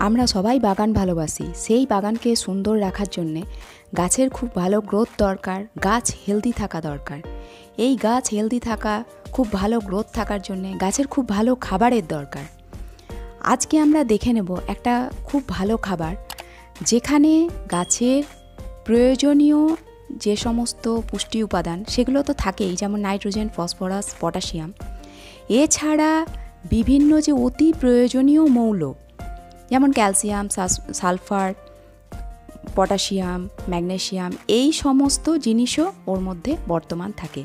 আমরা সবাই বাগান ভালোবাসি। সেই বাগানকে সুন্দর রাখার জন্যে গাছের খুব ভালো গ্রোথ দরকার, গাছ হেলদি থাকা দরকার। এই গাছ হেলদি থাকা, খুব ভালো গ্রোথ থাকার জন্যে গাছের খুব ভালো খাবারের দরকার। আজকে আমরা দেখে নেব একটা খুব ভালো খাবার, যেখানে গাছের প্রয়োজনীয় যে সমস্ত পুষ্টি উপাদান সেগুলো তো থাকেই, যেমন নাইট্রোজেন, ফসফরাস, পটাশিয়াম। এছাড়া বিভিন্ন যে অতি প্রয়োজনীয় মৌল, যেমন ক্যালসিয়াম, সালফার, পটাশিয়াম, ম্যাগনেসিয়াম, এই সমস্ত জিনিসও ওর মধ্যে বর্তমান থাকে।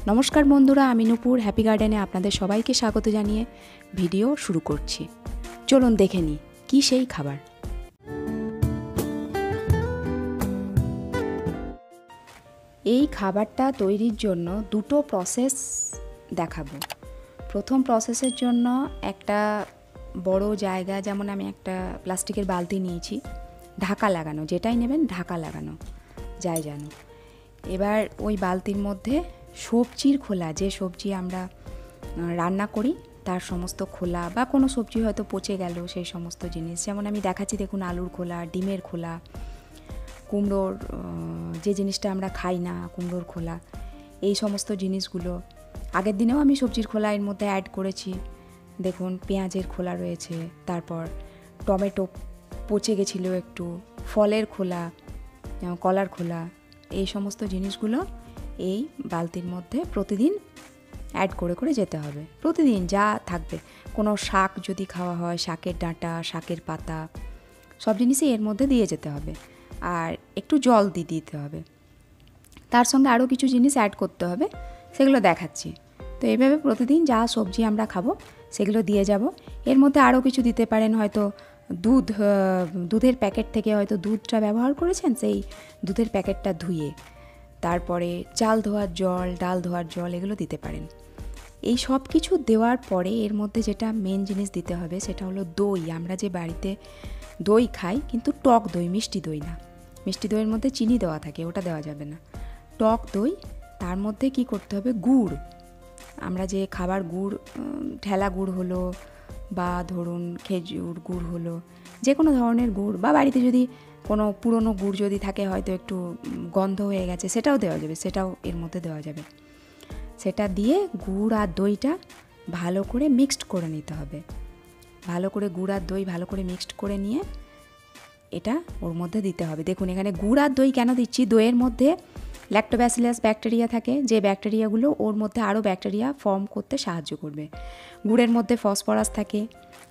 নমস্কার বন্ধুরা, আমি নূপুর হ্যাপি গার্ডেনে আপনাদের সবাইকে স্বাগত জানিয়ে ভিডিও শুরু করছি। চলুন দেখে নিই কী সেই খাবার। এই খাবারটা তৈরির জন্য দুটো প্রসেস দেখাবো। প্রথম প্রসেসের জন্য একটা বড় জায়গা, যেমন আমি একটা প্লাস্টিকের বালতি নিয়েছি, ঢাকা লাগানো, যেটাই নেবেন ঢাকা লাগানো যায় যেন। এবার ওই বালতির মধ্যে সবজির খোলা, যে সবজি আমরা রান্না করি তার সমস্ত খোলা, বা কোনো সবজি হয়তো পচে গেল সেই সমস্ত জিনিস, যেমন আমি দেখাচ্ছি দেখুন, আলুর খোলা, ডিমের খোলা, কুমড়োর যে জিনিসটা আমরা খাই না, কুমড়োর খোলা, এই সমস্ত জিনিসগুলো। আগের দিনেও আমি সবজির খোলা এর মধ্যে অ্যাড করেছি, দেখুন পেঁয়াজের খোলা রয়েছে, তারপর টমেটো পচে গেছিলো একটু, ফলের খোলা, কলার খোলা, এই সমস্ত জিনিসগুলো এই বালতির মধ্যে প্রতিদিন অ্যাড করে করে যেতে হবে। প্রতিদিন যা থাকবে, কোনো শাক যদি খাওয়া হয়, শাকের ডাঁটা, শাকের পাতা, সব জিনিসই এর মধ্যে দিয়ে যেতে হবে। আর একটু জল দিয়ে দিতে হবে। তার সঙ্গে আরও কিছু জিনিস অ্যাড করতে হবে, সেগুলো দেখাচ্ছি। তো এইভাবে প্রতিদিন যা সবজি আমরা খাবো সেগুলো দিয়ে যাব। এর মধ্যে আরও কিছু দিতে পারেন, হয়তো দুধের প্যাকেট থেকে হয়তো দুধটা ব্যবহার করেছেন, সেই দুধের প্যাকেটটা ধুয়ে, তারপরে চাল ধোয়ার জল, ডাল ধোয়ার জল, এগুলো দিতে পারেন। এই সব কিছু দেওয়ার পরে এর মধ্যে যেটা মেন জিনিস দিতে হবে সেটা হলো দই। আমরা যে বাড়িতে দই খাই, কিন্তু টক দই, মিষ্টি দই না। মিষ্টি দইয়ের মধ্যে চিনি দেওয়া থাকে, ওটা দেওয়া যাবে না। টক দই, তার মধ্যে কি করতে হবে, গুড়। আমরা যে খাবার গুড়, ঠেলা গুড় হলো, বা ধরুন খেজুর গুড় হলো, যে কোনো ধরনের গুড়, বা বাড়িতে যদি কোনো পুরনো গুড় যদি থাকে, হয়তো একটু গন্ধ হয়ে গেছে, সেটাও দেওয়া যাবে, সেটাও এর মধ্যে দেওয়া যাবে। সেটা দিয়ে গুড় আর দইটা ভালো করে মিক্সড করে নিতে হবে। ভালো করে গুড় আর দই ভালো করে মিক্সড করে নিয়ে এটা ওর মধ্যে দিতে হবে। দেখুন এখানে গুড় আর দই কেন দিচ্ছি, দইয়ের মধ্যে ল্যাক্টোব্যাসিলাস ব্যাকটেরিয়া থাকে, যে ব্যাকটেরিয়াগুলো ওর মধ্যে আরও ব্যাকটেরিয়া ফর্ম করতে সাহায্য করবে। গুড়ের মধ্যে ফসফরাস থাকে,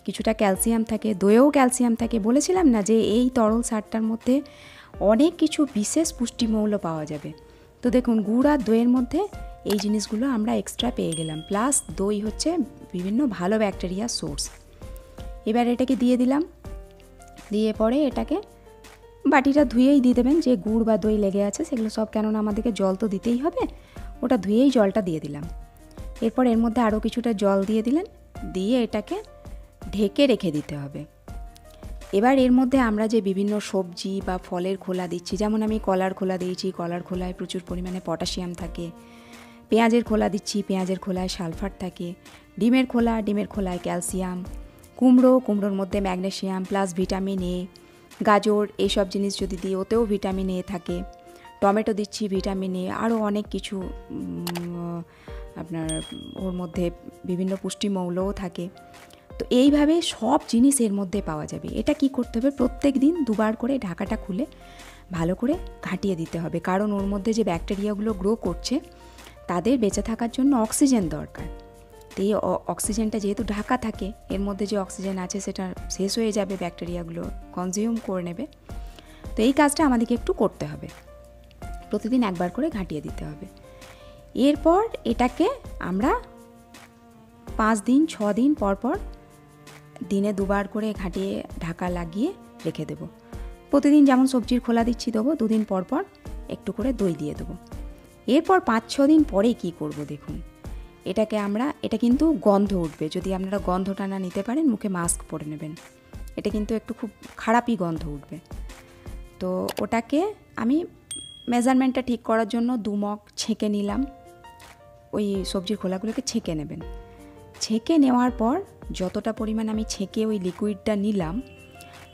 কিছুটা ক্যালসিয়াম থাকে, দইয়েও ক্যালসিয়াম থাকে। বলেছিলাম না যে এই তরল সারটার মধ্যে অনেক কিছু বিশেষ পুষ্টিমৌল পাওয়া যাবে। তো দেখুন গুড় আর দইয়ের মধ্যে এই জিনিসগুলো আমরা এক্সট্রা পেয়ে গেলাম। প্লাস দই হচ্ছে বিভিন্ন ভালো ব্যাকটেরিয়ার সোর্স। এবার এটাকে দিয়ে দিলাম, দিয়ে পরে এটাকে বাটিটা ধুয়েই দিয়ে দেবেন, যে গুড় বা দই লেগে আছে সেগুলো সব, কেননা আমাদেরকে জল তো দিতেই হবে, ওটা ধুয়েই জলটা দিয়ে দিলাম। এরপর এর মধ্যে আরও কিছুটা জল দিয়ে দিলেন, দিয়ে এটাকে ঢেকে রেখে দিতে হবে। এবার এর মধ্যে আমরা যে বিভিন্ন সবজি বা ফলের খোলা দিচ্ছি, যেমন আমি কলার খোলা দিয়েছি, কলার খোলায় প্রচুর পরিমাণে পটাশিয়াম থাকে। পেঁয়াজের খোলা দিচ্ছি, পেঁয়াজের খোলায় সালফার থাকে। ডিমের খোলায় ক্যালসিয়াম। কুমড়োর মধ্যে ম্যাগনেসিয়াম প্লাস ভিটামিন এ। গাজর, এইসব জিনিস যদি দিই ওতেও ভিটামিন এ থাকে। টমেটো দিচ্ছি, ভিটামিন এ, আরও অনেক কিছু আপনার ওর মধ্যে বিভিন্ন পুষ্টিমৌলও থাকে। তো এইভাবে সব জিনিস এর মধ্যে পাওয়া যাবে। এটা কি করতে হবে, প্রত্যেক দিন দুবার করে ঢাকাটা খুলে ভালো করে ঘাঁটিয়ে দিতে হবে, কারণ ওর মধ্যে যে ব্যাকটেরিয়াগুলো গ্রো করছে তাদের বেঁচে থাকার জন্য অক্সিজেন দরকার। তো এই অক্সিজেনটা যেহেতু ঢাকা থাকে, এর মধ্যে যে অক্সিজেন আছে সেটা শেষ হয়ে যাবে, ব্যাকটেরিয়াগুলো কনজিউম করে নেবে। তো এই কাজটা আমাদেরকে একটু করতে হবে, প্রতিদিন একবার করে ঘাঁটিয়ে দিতে হবে। এরপর এটাকে আমরা 5 দিন 6 দিন পর পর দিনে দুবার করে ঘাঁটিয়ে ঢাকা লাগিয়ে রেখে দেব। প্রতিদিন যেমন সবজির খোলা দিচ্ছি দেবো, 2 দিন পর পর একটু করে দই দিয়ে দেবো। এরপর 5-6 দিন পরে কি করব দেখুন, এটাকে এটা কিন্তু গন্ধ উঠবে। যদি আপনারা গন্ধটা না নিতে পারেন, মুখে মাস্ক পরে নেবেন, এটা কিন্তু একটু খুব খারাপই গন্ধ উঠবে। তো ওটাকে আমি মেজারমেন্টটা ঠিক করার জন্য 2 মগ ছেঁকে নিলাম। ওই সবজির খোলাগুলোকে ছেঁকে নেবেন। ছেঁকে নেওয়ার পর যতটা পরিমাণ আমি ছেঁকে ওই লিকুইডটা নিলাম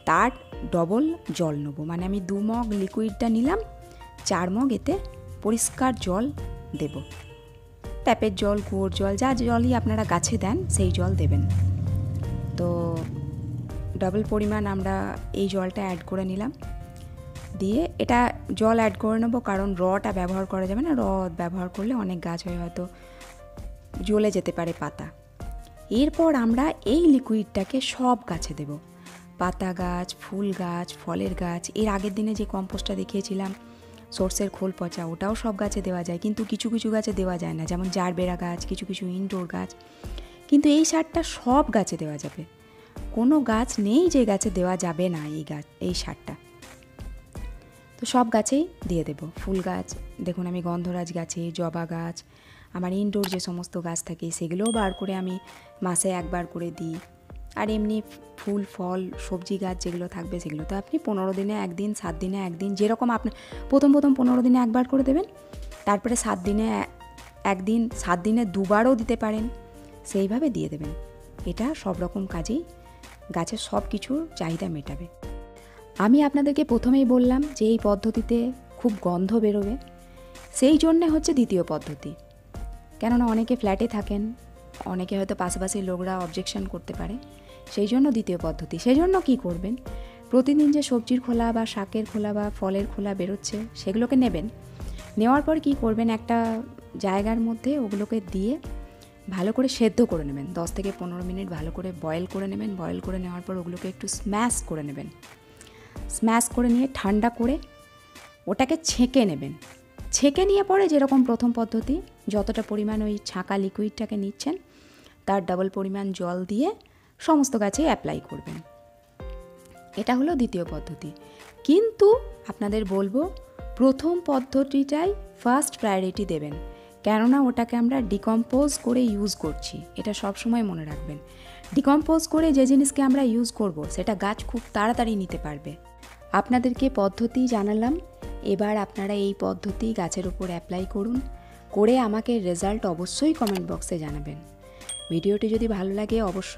তার ডবল জল নেবো। মানে আমি 2 মগ লিকুইডটা নিলাম, 4 মগ এতে পরিষ্কার জল দেব। ট্যাপের জল, কুয়োর জল, যা জলই আপনারা গাছে দেন সেই জল দেবেন। তো ডাবল পরিমাণ আমরা এই জলটা অ্যাড করে নিলাম। দিয়ে এটা জল অ্যাড করে নেবো, কারণ রটা ব্যবহার করা যাবে না। ব্যবহার করলে অনেক গাছ হয়তো জ্বলে যেতে পারে পাতা। এরপর আমরা এই লিকুইডটাকে সব গাছে দেব। পাতা গাছ, ফুল গাছ, ফলের গাছ। এর আগের দিনে যে কম্পোস্টটা দেখিয়েছিলাম সর্ষের খোল পচা, ওটাও সব গাছে দেওয়া যায়, কিন্তু কিছু কিছু গাছে দেওয়া যায় না, যেমন জারবেরা গাছ, কিছু কিছু ইনডোর গাছ। কিন্তু এই সারটা সব গাছে দেওয়া যাবে, কোনো গাছ নেই যে গাছে দেওয়া যাবে না এই সারটা। তো সব গাছেই দিয়ে দেব। ফুল গাছ দেখুন আমি গন্ধরাজ গাছে, জবা গাছ, আমার ইনডোর যে সমস্ত গাছ থাকে সেগুলোও বার করে আমি মাসে একবার করে দিই। আর এমনি ফুল ফল সবজি গাছ যেগুলো থাকবে সেগুলো তো আপনি 15 দিনে একদিন, 7 দিনে একদিন, যেরকম আপনি প্রথম 15 দিনে একবার করে দেবেন, তারপরে 7 দিনে একদিন, 7 দিনে 2 বারও দিতে পারেন, সেইভাবে দিয়ে দেবেন। এটা সব রকম কাজেই গাছের সব কিছুর চাহিদা মেটাবে। আমি আপনাদেরকে প্রথমেই বললাম যে এই পদ্ধতিতে খুব গন্ধ বেরোবে, সেই জন্যে হচ্ছে দ্বিতীয় পদ্ধতি। কেননা অনেকে ফ্ল্যাটে থাকেন, অনেকে হয়তো পাশাপাশি লোকরা অবজেকশন করতে পারে, সেই জন্য দ্বিতীয় পদ্ধতি। সেই জন্য কী করবেন, প্রতিদিন যে সবজির খোলা বা শাকের খোলা বা ফলের খোলা বেরোচ্ছে সেগুলোকে নেবেন। নেওয়ার পর কী করবেন, একটা জায়গার মধ্যে ওগুলোকে দিয়ে ভালো করে সেদ্ধ করে নেবেন। 10 থেকে 15 মিনিট ভালো করে বয়েল করে নেবেন। বয়েল করে নেওয়ার পর ওগুলোকে একটু স্ম্যাশ করে নেবেন। স্ম্যাশ করে নিয়ে ঠান্ডা করে ওটাকে ছেঁকে নেবেন। ছেঁকে নিয়ে পরে যেরকম প্রথম পদ্ধতি, যতটা পরিমাণ ওই ছাঁকা লিকুইডটাকে নিচ্ছেন তার ডাবল পরিমাণ জল দিয়ে সমস্ত গাছে অ্যাপ্লাই করবেন। এটা হলো দ্বিতীয় পদ্ধতি। কিন্তু আপনাদের বলবো প্রথম পদ্ধতিটাই ফার্স্ট প্রায়োরিটি দেবেন, কেননা ওটাকে আমরা ডিকম্পোজ করে ইউজ করছি। এটা সবসময় মনে রাখবেন, ডিকম্পোজ করে যে জিনিসকে আমরা ইউজ করব সেটা গাছ খুব তাড়াতাড়ি নিতে পারবে। আপনাদেরকে পদ্ধতি জানালাম, এবার আপনারা এই পদ্ধতি গাছের উপর অ্যাপ্লাই করুন, করে আমাকে রেজাল্ট অবশ্যই কমেন্ট বক্সে জানাবেন। ভিডিওটি যদি ভালো লাগে অবশ্যই